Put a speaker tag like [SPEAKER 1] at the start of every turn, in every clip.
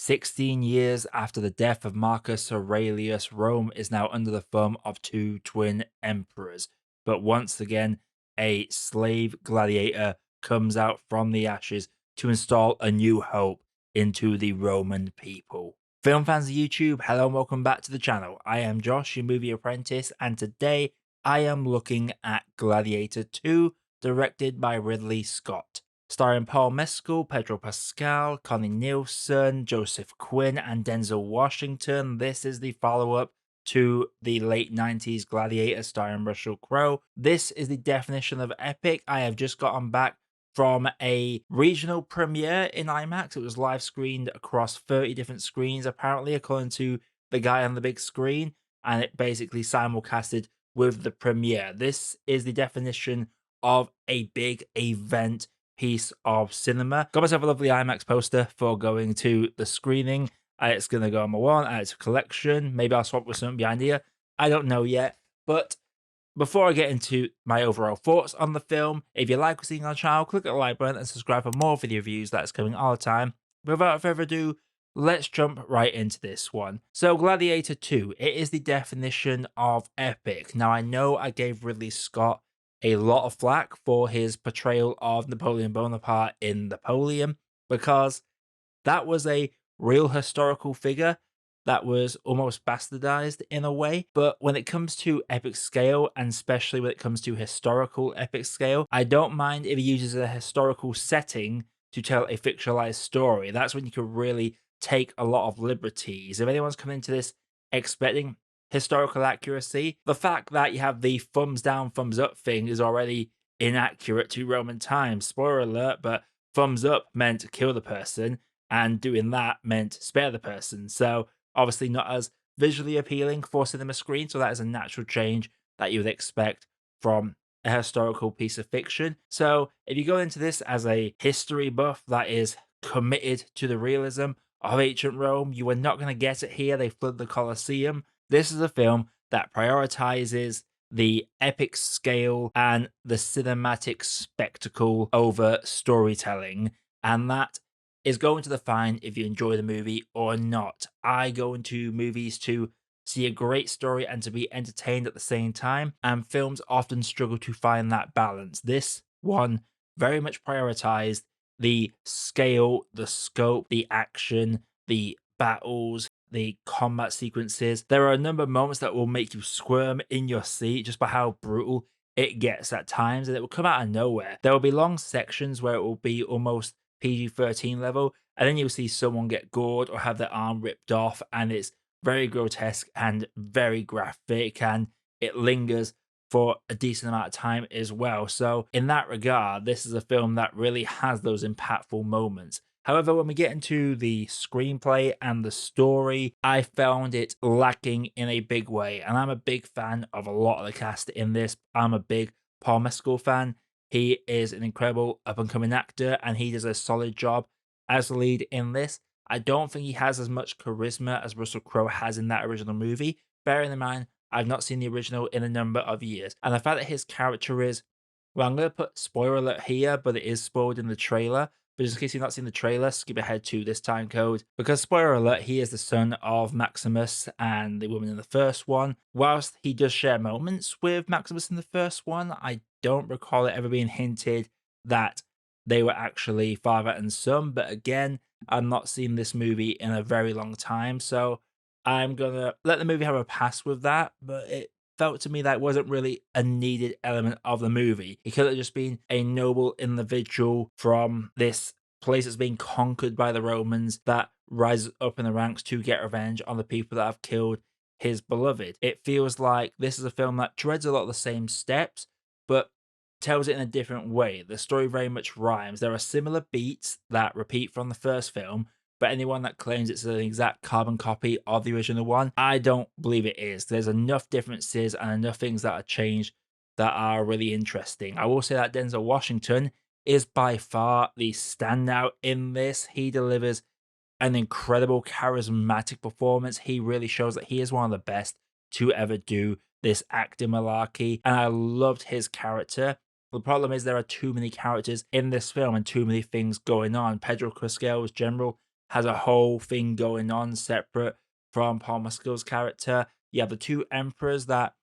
[SPEAKER 1] 16 years after the death of Marcus Aurelius, Rome is now under the thumb of two twin emperors. But once again, a slave gladiator comes out from the ashes to install a new hope into the Roman people. Film fans of YouTube, hello and welcome back to the channel. I am Josh, your movie apprentice, and today I am looking at Gladiator II, directed by Ridley Scott. Starring Paul Mescal, Pedro Pascal, Connie Nielson, Joseph Quinn, and Denzel Washington. This is the follow-up to the late 90s Gladiator starring Russell Crowe. This is the definition of epic. I have just gotten back from a regional premiere in IMAX. It was live screened across 30 different screens, apparently, according to the guy on the big screen, and it basically simulcasted with the premiere. This is the definition of a big event piece of cinema. Got myself a lovely IMAX poster for going to the screening. It's going to go on my wall, add it to collection. Maybe I'll swap with something behind here. I don't know yet. But before I get into my overall thoughts on the film, if you like what's seeing on the channel, click the like button and subscribe for more video reviews that's coming all the time. Without further ado, let's jump right into this one. So Gladiator II, it is the definition of epic. Now I know I gave Ridley Scott a lot of flack for his portrayal of Napoleon Bonaparte in Napoleon, because that was a real historical figure that was almost bastardized in a way. But when it comes to epic scale, and especially when it comes to historical epic scale, I don't mind if he uses a historical setting to tell a fictionalized story. That's when you can really take a lot of liberties. If anyone's coming into this expecting historical accuracy, the fact that you have the thumbs down, thumbs up thing is already inaccurate to Roman times. Spoiler alert, but thumbs up meant kill the person, and doing that meant spare the person. So obviously not as visually appealing for cinema screen, so that is a natural change that you would expect from a historical piece of fiction. So if you go into this as a history buff that is committed to the realism of ancient Rome, you are not going to get it here. They flood the Colosseum. This is a film that prioritizes the epic scale and the cinematic spectacle over storytelling, and that is going to define if you enjoy the movie or not. I go into movies to see a great story and to be entertained at the same time, and films often struggle to find that balance. This one very much prioritized the scale, the scope, the action, the battles, the combat sequences. There are a number of moments that will make you squirm in your seat just by how brutal it gets at times, and it will come out of nowhere. There will be long sections where it will be almost PG-13 level, and then you'll see someone get gored or have their arm ripped off, and it's very grotesque and very graphic, and it lingers for a decent amount of time as well. So in that regard, this is a film that really has those impactful moments. However, when we get into the screenplay and the story, I found it lacking in a big way. And I'm a big fan of a lot of the cast in this. I'm a big Paul Mescal fan. He is an incredible up-and-coming actor, and he does a solid job as the lead in this. I don't think he has as much charisma as Russell Crowe has in that original movie. Bearing in mind, I've not seen the original in a number of years. And the fact that his character is, well, I'm going to put spoiler alert here, but it is spoiled in the trailer. But just in case you've not seen the trailer, skip ahead to this time code. Because spoiler alert, he is the son of Maximus and the woman in the first one. Whilst he does share moments with Maximus in the first one, I don't recall it ever being hinted that they were actually father and son. But again, I've not seen this movie in a very long time, so I'm gonna let the movie have a pass with that. But it felt to me that it wasn't really a needed element of the movie. He could have just been a noble individual from this place that's being conquered by the Romans that rises up in the ranks to get revenge on the people that have killed his beloved. It feels like this is a film that treads a lot of the same steps, but tells it in a different way. The story very much rhymes. There are similar beats that repeat from the first film, but anyone that claims it's an exact carbon copy of the original one, I don't believe it is. There's enough differences and enough things that are changed that are really interesting. I will say that Denzel Washington is by far the standout in this. He delivers an incredible charismatic performance. He really shows that he is one of the best to ever do this acting malarkey, and I loved his character. The problem is there are too many characters in this film and too many things going on. Pedro Pascal's general has a whole thing going on separate from Paul Mescal's character. You have the two emperors that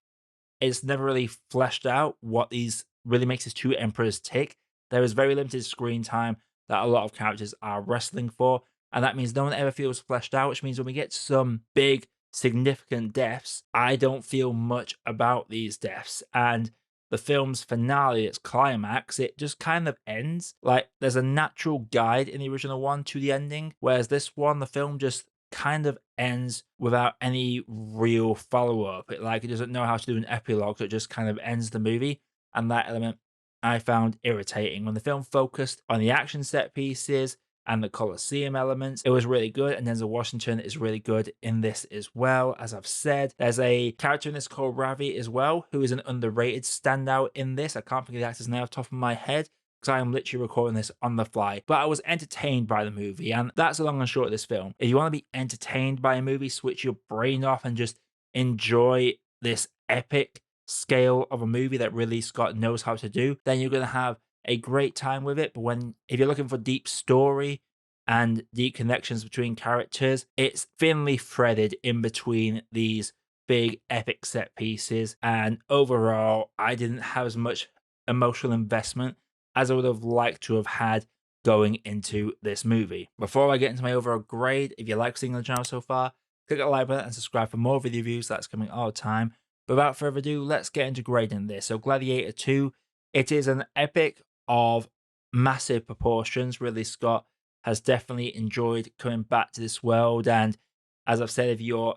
[SPEAKER 1] it's never really fleshed out what these really makes these two emperors tick. There is very limited screen time that a lot of characters are wrestling for, and that means no one ever feels fleshed out, which means when we get some big, significant deaths, I don't feel much about these deaths. And the film's finale, its climax, it just kind of ends. Like there's a natural guide in the original one to the ending, whereas this one, the film just kind of ends without any real follow-up. It doesn't know how to do an epilogue, so it just kind of ends the movie. And that element I found irritating. When the film focused on the action set pieces and the Colosseum elements, it was really good. And Denzel Washington is really good in this as well. As I've said, there's a character in this called Ravi as well, who is an underrated standout in this. I can't think of the actor's name off the top of my head, because I am literally recording this on the fly. But I was entertained by the movie, and that's the long and short of this film. If you want to be entertained by a movie, switch your brain off and just enjoy this epic scale of a movie that Ridley Scott knows how to do, then you're going to have a great time with it. But if you're looking for deep story and deep connections between characters, it's thinly threaded in between these big epic set pieces. And overall, I didn't have as much emotional investment as I would have liked to have had going into this movie. Before I get into my overall grade, if you like seeing the channel so far, click that like button and subscribe for more video reviews that's coming all the time. But without further ado, let's get into grading this. So Gladiator 2, it is an epic of massive proportions. Ridley Scott has definitely enjoyed coming back to this world. And as I've said, if you're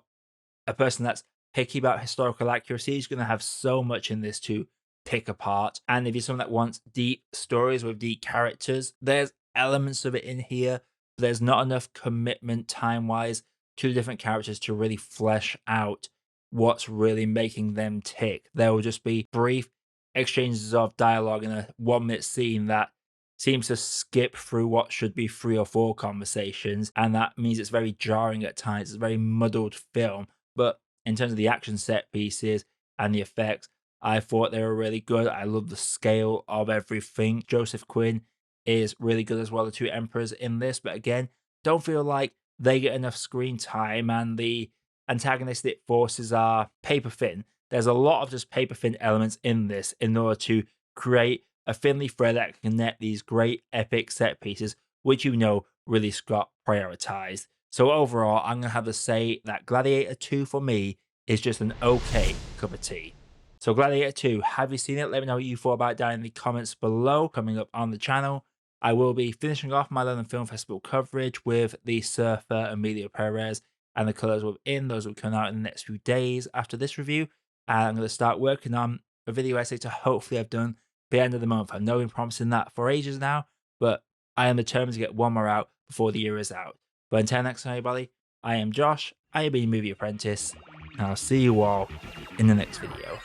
[SPEAKER 1] a person that's picky about historical accuracy, he's going to have so much in this to pick apart. And if you're someone that wants deep stories with deep characters, there's elements of it in here, but there's not enough commitment time-wise to the different characters to really flesh out what's really making them tick. There will just be brief exchanges of dialogue in a 1-minute scene that seems to skip through what should be 3 or 4 conversations, and that means it's very jarring at times. It's a very muddled film. But in terms of the action set pieces and the effects, I thought they were really good. I love the scale of everything. Joseph Quinn is really good as well, the two emperors in this, but again, don't feel like they get enough screen time, and the antagonistic forces are paper thin. There's a lot of just paper thin elements in this in order to create a thinly thread that can connect these great epic set pieces, which Ridley Scott prioritized. So overall, I'm going to have to say that Gladiator 2 for me is just an okay cup of tea. So Gladiator 2, have you seen it? Let me know what you thought about it down in the comments below. Coming up on the channel, I will be finishing off my London Film Festival coverage with the surfer Emilio Perez and the colours within. Those will come out in the next few days after this review. And I'm going to start working on a video essay to hopefully have done by the end of the month. I've not been promising that for ages now, but I am determined to get one more out before the year is out. But until next time, everybody, I am Josh, I have been Movie Apprentice, and I'll see you all in the next video.